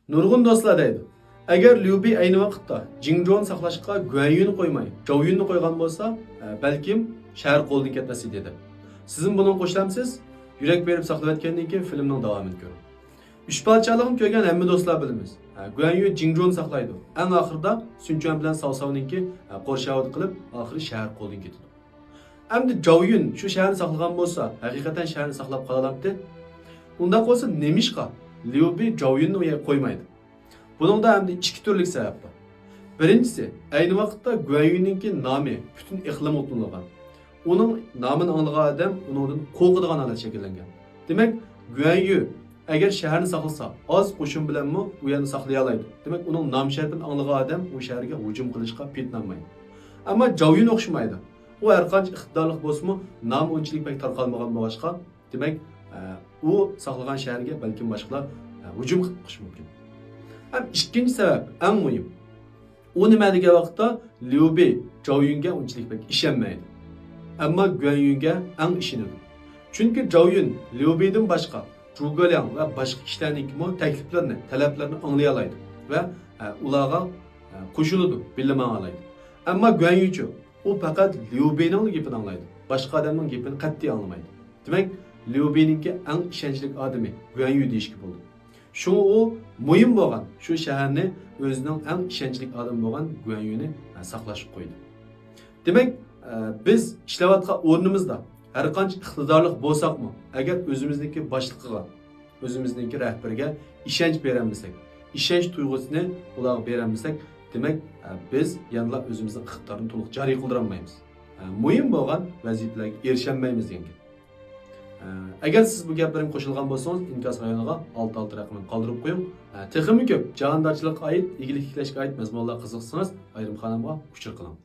Nurg'un do'stlar deydi. Agar Liu Bei ayni vaqtda Jingzhou'ni saqlashga Guan Yuni qo'ymay, Zhou Yunni qo'ygan bo'lsa, balkim shahar qo'ldan ketmas edi. Sizin bunun qo'shlamsiz? Yurak berib saqlayotgandan keyin filmning davomini ko'ring. Üç parçalig'ini ko'rgan hamma do'stlar bilamiz. Guan Yu Jingzhou'ni saqlaydi. Eng oxirida Sun Quan bilan Cao Cao'ninki qo'rshavut qilib, oxiri shahar qo'ldan ketadi. Endi Zhou Yun shu shaharni saqlagan bo'lsa, haqiqatan shaharni saqlab qoladimdi. Unda bo'lsa nemishqa Liu Bei Zhou Yunni u yerga qo'ymaydi. Buningda ham ikki turli sabab bor. Birinchisi, ayni vaqtda Guan Yunninki nomi butun iqlim o'tlangan. Uning nomini anglagan odam uningdan qo'rqadigan holat shakllangan. Demak, Guan Yu agar shaharni saqlasa, oz qo'shin bilanmi u yerni saqlay oladi. Demak, uning nom shartini anglagan odam u shaharga hujum qilishga petlanmaydi. Ammo Zhou Yun o'xshamaydi. U har qancha iqtidorli bo'lsa-mu, nom unchalik pek tarqalmagan bo'lg'achqa, demak, u saqlagan shaharga balkim boshqalar hujum qilishi mumkin. Ham ikkinchi sabab, eng muhim. U nima degan vaqtda Liu Bei Zhou Yunga unchalik pek ishonmaydi. Ammo Guan Yunga eng ishonadi. Chunki Zhou Yun Liu Bei'dan boshqa Zhuge Liang va boshqa kishilarning takliflarini, talablarini anglay oladi va ularga qo'shiladi, bilma oladi. Ammo Guan Yunchi u faqat Liu Bei'ning gapini anglaydi. Boshqa odamning gapini qat'iy anglamaydi. Demak, Liu Bei'ninki eng ishonchli odami Guan Yu deyishga bo'ldi. Shu u muhim bo'lgan, shu shaharni o'zining eng ishonchli odami bo'lgan Guan Yuni saqlashib qo'ydi. Demak, biz ishlayotgan o'rnimizda har qancha iqtidorli bo'lsaqmi, agar o'zimizniki boshliqiga, o'zimizniki rahbariga ishonch beramisak, ishonch tuyg'usini ularga beramisak, demak, biz yanada o'zimizning iqtidorini to'liq joriy qildira olmaymiz. Muhim bo'lgan vazifalarga erisholmaymiz degan. Agar siz bu gaplarimga qo'shilgan bo'lsangiz, inkas rayoniga 66 raqamini qoldirib qo'ying. Texnik ko'p, jahondorchilikqa oid, igilik tiklashga oid mazmunlar qiziqsangiz, ayrim xonamga uchur qiling.